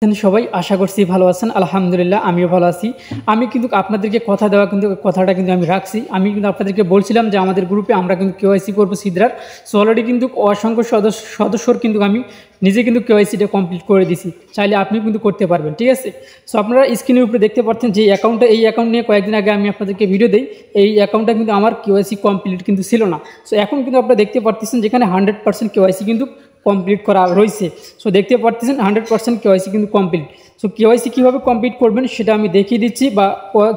সবাই আশা করছি ভালো আছেন। আলহামদুলিল্লাহ আমিও ভালো আছি। আমি কিন্তু আপনাদেরকে কথা দেওয়া কথাটা আমি রাখছি। আমি কিন্তু আপনাদেরকে বলছিলাম যে আমাদের গ্রুপে আমরা কিন্তু কেওয়াইসি করবো সিদ্রার। সো অলরেডি কিন্তু অসংখ্য সদস্যর কিন্তু আমি নিজে কিন্তু কেওয়াইসিটা কমপ্লিট করে দিছি। চাইলে আপনি কিন্তু করতে পারবেন, ঠিক আছে। সো আপনারা স্ক্রিনের উপরে দেখতে পাচ্ছেন যে এই অ্যাকাউন্ট নিয়ে কয়েকদিন আগে আমি আপনাদেরকে ভিডিও দিই। এই অ্যাকাউন্টটা কিন্তু আমার কেওয়াইসি কমপ্লিট কিন্তু ছিল না। সো এখন কিন্তু আপনারা দেখতে পাচ্ছেন যেখানে 100% কেওয়াইসি কিন্তু কমপ্লিট করা রয়েছে। সো দেখতে পাচ্ছেন 100% কেওয়াইসি কিন্তু কমপ্লিট। সো কেওয়াইসি কীভাবে কমপ্লিট করবেন সেটা আমি দেখিয়ে দিচ্ছি, বা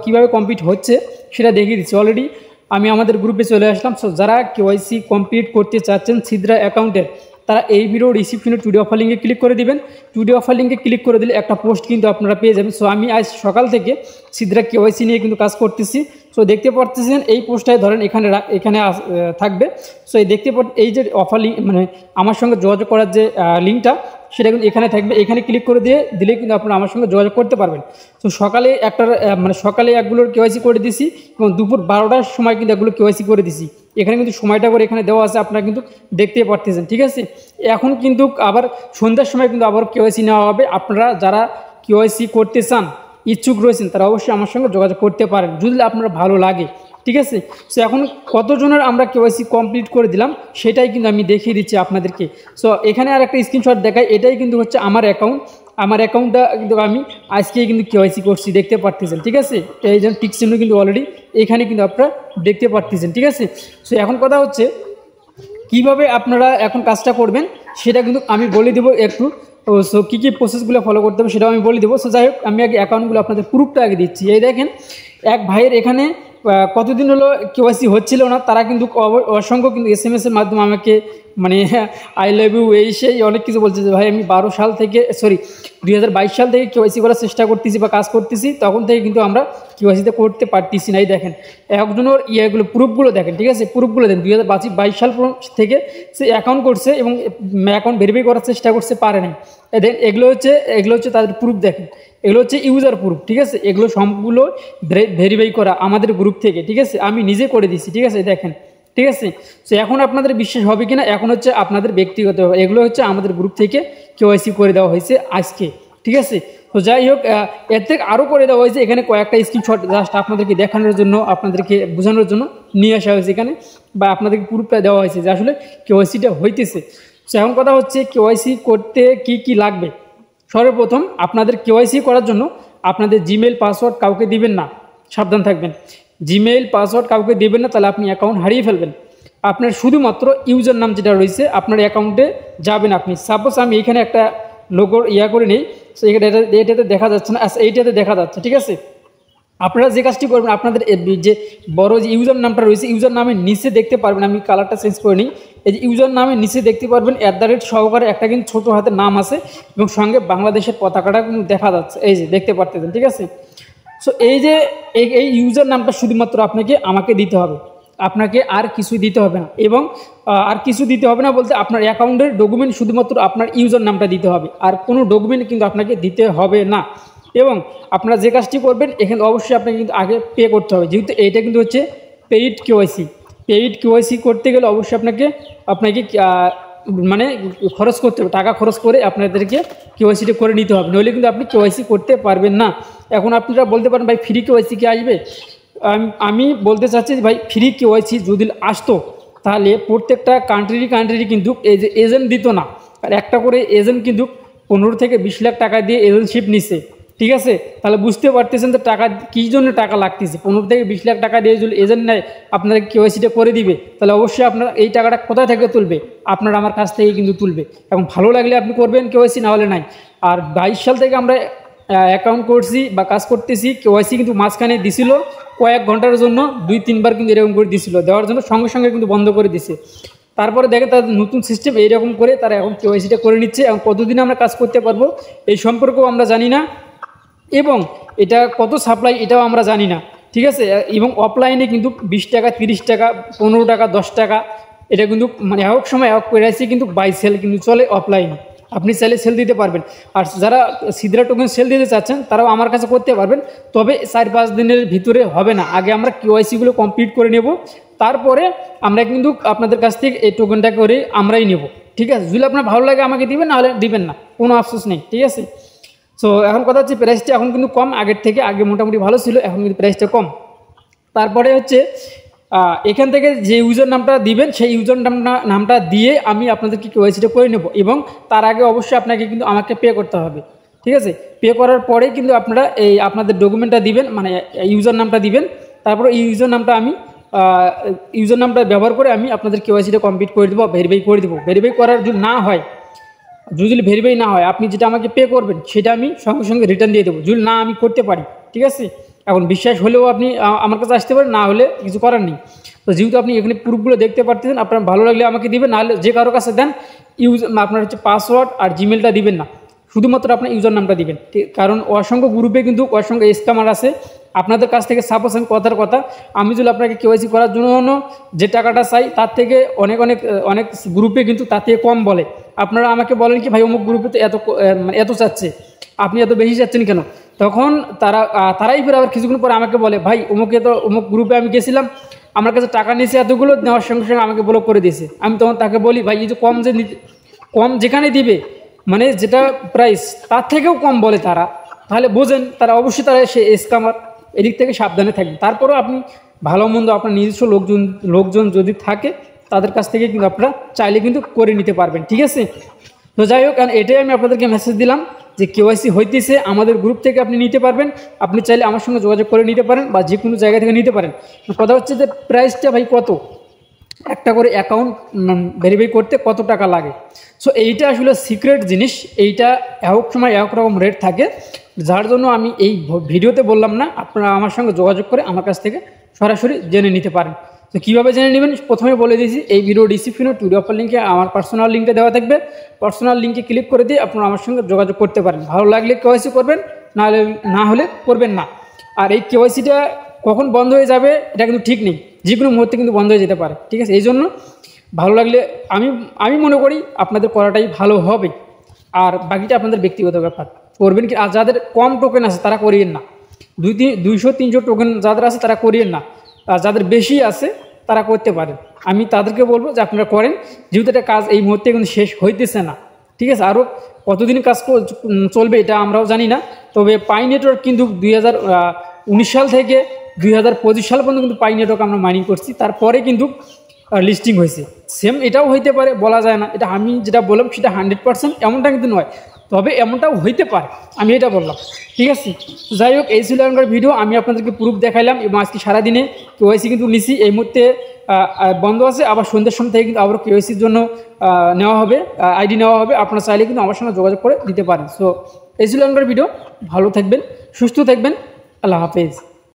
কীভাবে কমপ্লিট হচ্ছে সেটা দেখিয়ে দিচ্ছি। অলরেডি আমি আমাদের গ্রুপে চলে আসলাম। সো যারা কেওয়াইসি কমপ্লিট করতে চাচ্ছেন সিদ্রা অ্যাকাউন্টের, তারা এই ভিডিও রিসিপশনে টুডে অফার লিঙ্কে ক্লিক করে দিবেন। টুডে অফার লিঙ্কে ক্লিক করে দিলে একটা পোস্ট কিন্তু আপনারা পেয়ে যাবেন। সো আমি আজ সকাল থেকে সিদ্রা কেওয়াইসি নিয়ে কিন্তু কাজ করতেছি। সো দেখতে পাচ্ছেন এই পোস্টটায় ধরেন এখানে থাকবে। সো এই যে অফার লিঙ্ক, মানে আমার সঙ্গে যোগাযোগ করার যে লিঙ্কটা, সেটা কিন্তু এখানে থাকবে। এখানে ক্লিক করে দিলে কিন্তু আপনারা আমার সঙ্গে যোগাযোগ করতে পারবেন। তো সকালে একগুলোর কেওয়াইসি করে দিছি, এবং দুপুর 12টার সময় কিন্তু একগুলো কেওয়াইসি করে দিছি। এখানে কিন্তু সময়টা করে এখানে দেওয়া আছে, আপনারা কিন্তু দেখতে পারতেছেন, ঠিক আছে। এখন কিন্তু আবার সন্ধ্যার সময় কিন্তু আবার কেওয়াইসি নেওয়া হবে। আপনারা যারা কেওয়াইসি করতে চান, ইচ্ছুক রয়েছেন, তারা অবশ্যই আমার সঙ্গে যোগাযোগ করতে পারেন যদি আপনার ভালো লাগে, ঠিক আছে। সো এখন কতজনের আমরা কেওয়াইসি কমপ্লিট করে দিলাম সেটাই কিন্তু আমি দেখিয়ে দিচ্ছি আপনাদেরকে। সো এখানে আর একটা স্ক্রিনশট দেখাই, এটাই কিন্তু হচ্ছে আমার অ্যাকাউন্টটা কিন্তু আমি আজকেই কিন্তু কেওয়াইসি করছি, দেখতে পারতেছেন, ঠিক আছে। এই যে টিক চিহ্ন কিন্তু অলরেডি এখানে কিন্তু আপনারা দেখতে পারতেছেন, ঠিক আছে। সো এখন কথা হচ্ছে কিভাবে আপনারা এখন কাজটা করবেন সেটা কিন্তু আমি বলে দেবো একটু। সো কী প্রসেসগুলো ফলো করতে হবে সেটাও আমি বলে দেবো। সো যাই হোক, আমি আগে অ্যাকাউন্টগুলো আপনাদের প্রুফটা আগে দিচ্ছি। এই দেখেন, এক ভাইয়ের এখানে কতদিন হলো কেওয়াইসি হচ্ছিল না, তারা কিন্তু অসংখ্য কিন্তু SMS-এর মাধ্যমে আমাকে মানে আই লাভ ইউ এই সেই অনেক কিছু বলছে যে ভাই আমি 2022 সাল থেকে কেওয়াইসি করার চেষ্টা করতেছি বা কাজ করতেছি, তখন থেকে কিন্তু আমরা কেওয়াইসিতে করতে পারতেছি না। এই দেখেন একজনের প্রুফগুলো দেখেন, ঠিক আছে। প্রুফগুলো দেখেন 2022 সাল থেকে সে অ্যাকাউন্ট করছে এবং অ্যাকাউন্ট ভেরিফাই করার চেষ্টা করছে, পারে নাই। দেখেন এগুলো হচ্ছে তাদের প্রুফ। দেখেন এগুলো হচ্ছে ইউজার প্রুফ, ঠিক আছে। এগুলো সবগুলো ভেরিফাই করা আমাদের গ্রুপ থেকে, ঠিক আছে। আমি নিজে করে দিচ্ছি, ঠিক আছে, দেখেন, ঠিক আছে। সো এখন আপনাদের বিশ্বাস হবে কিনা এখন হচ্ছে আপনাদের ব্যক্তিগত, এগুলো হচ্ছে আমাদের গ্রুপ থেকে কেওয়াইসি করে দেওয়া হয়েছে আজকে, ঠিক আছে। তো যাই হোক, এর থেকে আরও করে দেওয়া হয়েছে। এখানে কয়েকটা স্ক্রিনশট জাস্ট আপনাদেরকে দেখানোর জন্য, আপনাদেরকে বোঝানোর জন্য নিয়ে আসা হয়েছে এখানে, বা আপনাদেরকে প্রুফটা দেওয়া হয়েছে যে আসলে কেওয়াইসিটা হইতেছে। সো এখন কথা হচ্ছে কেওয়াইসি করতে কি লাগবে। সর্বপ্রথম আপনাদের কেওয়াইসি করার জন্য আপনাদের জিমেইল পাসওয়ার্ড কাউকে দিবেন না, সাবধান থাকবেন। জিমেইল পাসওয়ার্ড কাউকে দেবেন না, তাহলে আপনি অ্যাকাউন্ট হারিয়ে ফেলবেন। আপনার শুধুমাত্র ইউজার নাম যেটা রয়েছে আপনার অ্যাকাউন্টে যাবেন আপনি। সাপোজ আমি এখানে একটা লোগোর করে নিই। সো এটাতে দেখা যাচ্ছে না, আচ্ছা এইটাতে দেখা যাচ্ছে, ঠিক আছে। আপনারা যে কাজটি করবেন, আপনাদের যে বড় যে ইউজার নামটা রয়েছে, ইউজার নামের নিচে দেখতে পারবেন, আমি কালারটা চেঞ্জ করে নিই। এই যে ইউজার নামের নিচে দেখতে পারবেন @ সহকারে একটা কিন্তু ছোটো হাতের নাম আছে, এবং সঙ্গে বাংলাদেশের পতাকাটা কিন্তু দেখা যাচ্ছে, এই যে দেখতে পারতেছেন, ঠিক আছে। সো এই যে এই ইউজার নামটা শুধুমাত্র আমাকে দিতে হবে, আপনাকে আর কিছুই দিতে হবে না। এবং আর কিছু দিতে হবে না বলতে, আপনার অ্যাকাউন্টের ডকুমেন্ট শুধুমাত্র আপনার ইউজার নামটা দিতে হবে, আর কোনো ডকুমেন্ট কিন্তু আপনাকে দিতে হবে না। এবং আপনারা যে কাজটি করবেন, এখানে অবশ্যই আপনাকে কিন্তু আগে পে করতে হবে, যেহেতু এইটা কিন্তু হচ্ছে পেইড কেওয়াইসি করতে গেলে অবশ্যই আপনাকে মানে খরচ করতে হবে, টাকা খরচ করে আপনাদেরকে কেওয়াইসিটা করে নিতে হবে, নইলে কিন্তু আপনি কেওয়াইসি করতে পারবেন না। এখন আপনারা বলতে পারেন ভাই ফ্রি কেওয়াইসি কি আসবে। আমি বলতে চাচ্ছি ভাই, ফ্রি কেওয়াইসি যদি আসতো তাহলে প্রত্যেকটা কান্ট্রি কিন্তু এই যে এজেন্ট দিত না। আর একটা করে এজেন্ট কিন্তু 15 থেকে 20 লাখ টাকা দিয়ে এজেন্টশিপ নিছে, ঠিক আছে। তাহলে বুঝতে পারতেছেন তো টাকা কী জন্য টাকা লাগতেছে। 15 থেকে 20 লাখ টাকা দিয়ে যদি এজেন্ট নেয় আপনাদের কেওয়াইসিটা করে দিবে, তাহলে অবশ্যই আপনারা এই টাকাটা কোথা থেকে তুলবে, আপনারা আমার কাছ থেকে কিন্তু তুলবে। এবং ভালো লাগলে আপনি করবেন কেওয়াইসি, না হলে নাই। আর 22 সাল থেকে আমরা অ্যাকাউন্ট করছি বা কাজ করতেছি, কেওয়াইসি কিন্তু মাঝখানে দিছিল কয়েক ঘন্টার জন্য, 2-3 বার কিন্তু এরকম করে দিছিল, দেওয়ার জন্য সঙ্গে সঙ্গে কিন্তু বন্ধ করে দিছে। তারপরে দেখে তাদের নতুন সিস্টেম এইরকম করে তারা এখন কেওয়াইসিটা করে নিচ্ছে। এবং কতদিনে আমরা কাজ করতে পারবো এই সম্পর্কেও আমরা জানি না, এবং এটা কত সাপ্লাই এটাও আমরা জানি না, ঠিক আছে। এবং অফলাইনে কিন্তু 20 টাকা, 30 টাকা, 15 টাকা, 10 টাকা, এটা কিন্তু মানে এক সময় এক কেওয়াইসি কিন্তু বাই সেল কিন্তু চলে অফলাইনে, আপনি চাইলে সেল দিতে পারবেন। আর যারা সিদ্রা টোকেন সেল দিতে চাচ্ছেন তারাও আমার কাছে করতে পারবেন, তবে 4-5 দিনের ভিতরে হবে না। আগে আমরা কেওয়াইসিগুলো কমপ্লিট করে নেব, তারপরে আমরা কিন্তু আপনাদের কাছ থেকে এই টোকেনটা করে আমরাই নেব, ঠিক আছে। যদি আপনার ভালো লাগে আমাকে দিবেন, নাহলে দিবেন না, কোনো আফসোস নেই, ঠিক আছে। সো এখন কথা হচ্ছে প্রাইসটা এখন কিন্তু কম আগের থেকে, আগে মোটামুটি ভালো ছিল, এখন কিন্তু প্রাইসটা কম। তারপরে হচ্ছে এখান থেকে যে ইউজার নামটা দিবেন সেই ইউজার নামটা দিয়ে আমি আপনাদেরকে কেওয়াইসিটা করে নেব, এবং তার আগে অবশ্যই আপনাকে কিন্তু আমাকে পে করতে হবে, ঠিক আছে। পে করার পরে কিন্তু আপনারা এই আপনাদের ডকুমেন্টটা দিবেন, মানে ইউজার নামটা দিবেন। তারপরে এই ইউজার নামটা আমি ইউজার নামটা ব্যবহার করে আমি আপনাদের কেওয়াইসিটা কমপ্লিট করে দেবো, ভেরিফাই করে দেবো। ভেরিফাই করার যদি না হয়, যদি ভেরিফাই না হয়, আপনি যেটা আমাকে পে করবেন সেটা আমি সঙ্গে সঙ্গে রিটার্ন দিয়ে দেবো, যদি না আমি করতে পারি, ঠিক আছে। এখন বিশ্বাস হলেও আপনি আমার কাছে আসতে পারেন, না হলে কিছু করার নেই। তো যেহেতু আপনি এখানে প্রুফগুলো দেখতে পারতেছেন, আপনার ভালো লাগলে আমাকে দিবেন, নাহলে যে কারো কাছে দেন আপনার হচ্ছে পাসওয়ার্ড আর জিমেলটা দিবেন না, শুধুমাত্র আপনার ইউজার নামটা দিবেন, কারণ অসংখ্য গ্রুপে কিন্তু অসংখ্য স্ক্যামার আছে। আপনাদের কাছ থেকে সাপোজ কথার কথা, আমি যদি আপনাকে কেওয়াইসি করার জন্য যে টাকাটা চাই তার থেকে অনেক অনেক অনেক গ্রুপে কিন্তু তার থেকে কম বলে। আপনারা আমাকে বলেন কি ভাই অমুক গ্রুপে তো এত চাচ্ছে, আপনি এত বেশি চাচ্ছেন কেন? তখন তারাই ফের আবার কিছুক্ষণ পরে আমাকে বলে ভাই অমুক গ্রুপে আমি গেছিলাম, আমার কাছে টাকা নিয়েছে এতগুলো, নেওয়ার সঙ্গে সঙ্গে আমাকে ব্লক করে দিয়েছে। আমি তখন তাকে বলি ভাই এই যে কম যেখানে দিবে, মানে যেটা প্রাইস তার থেকেও কম বলে তারা, তাহলে বোঝেন তারা অবশ্যই সে স্ক্যামার। এদিক থেকে সাবধানে থাকবেন। তারপরেও আপনি ভালো মন্দ আপনার নিজস্ব লোকজন যদি থাকে তাদের কাছ থেকে কিন্তু আপনারা চাইলে কিন্তু করে নিতে পারবেন, ঠিক আছে। তো যাই হোক, কারণ এটাই আমি আপনাদেরকে মেসেজ দিলাম যে কেওয়াইসি হইতেছে, আমাদের গ্রুপ থেকে আপনি নিতে পারবেন, আপনি চাইলে আমার সঙ্গে যোগাযোগ করে নিতে পারেন বা যে কোনো জায়গা থেকে নিতে পারেন। কথা হচ্ছে যে প্রাইসটা ভাই কত, একটা করে অ্যাকাউন্ট ভেরিফাই করতে কত টাকা লাগে। সো এইটা আসলে সিক্রেট জিনিস, এইটা এক সময় এক রকম রেট থাকে, যার জন্য আমি এই ভিডিওতে বললাম না, আপনারা আমার সঙ্গে যোগাযোগ করে আমার কাছ থেকে সরাসরি জেনে নিতে পারেন। তো কীভাবে জেনে নেবেন প্রথমে বলে দিয়েছি, এই ভিডিও ডিসক্রিপশনে টু অফার লিঙ্কে আমার পার্সোনাল লিঙ্কটা দেওয়া থাকবে, পার্সোনাল লিঙ্কে ক্লিক করে দিয়ে আপনারা আমার সঙ্গে যোগাযোগ করতে পারেন। ভালো লাগলে কেওয়াইসি করবেন, না হলে করবেন না। আর এই কেওয়াইসিটা কখন বন্ধ হয়ে যাবে এটা কিন্তু ঠিক নেই, যে কোনো মুহূর্তে কিন্তু বন্ধ হয়ে যেতে পারে, ঠিক আছে। এই জন্য ভালো লাগলে আমি মনে করি আপনাদের করাটাই ভালো হবে, আর বাকিটা আপনাদের ব্যক্তিগত ব্যাপার, করবেন কি। আর যাদের কম টোকেন আছে তারা করিয়েন না, 200-300 টোকেন যাদের আছে তারা করিয়েন না, আর যাদের বেশি আছে তারা করতে পারেন। আমি তাদেরকে বলবো যে আপনারা করেন, যেহেতু এটা কাজ এই মুহূর্তে কিন্তু শেষ হইতেছে না, ঠিক আছে। আরও কতদিন কাজ চলবে এটা আমরাও জানি না, তবে পাই নেটওয়ার্ক কিন্তু 2019 সাল থেকে 2025 সাল পর্যন্ত কিন্তু পাই নেটওয়ার্ক আমরা মাইনিং করছি, তারপরে কিন্তু লিস্টিং হয়েছে। সেম এটাও হইতে পারে, বলা যায় না, এটা আমি যেটা বললাম সেটা 100% এমনটা কিন্তু নয়, তবে এমনটাও হইতে পারে, আমি এটা বললাম, ঠিক আছে। যাই হোক, এই ছিল আমার ভিডিও, আমি আপনাদেরকে প্রুফ দেখাইলাম, এবং আজকে সারাদিনে কেওয়াইসি কিন্তু নিছি, এই মুহূর্তে বন্ধ আছে, আবার সন্ধ্যের সময় থেকে কিন্তু আবার কেওয়াইসির জন্য নেওয়া হবে, আইডি নেওয়া হবে, আপনারা চাইলে কিন্তু আমার সঙ্গে যোগাযোগ করে দিতে পারেন। সো এই ছিল আমার ভিডিও, ভালো থাকবেন, সুস্থ থাকবেন, আল্লাহ হাফেজ।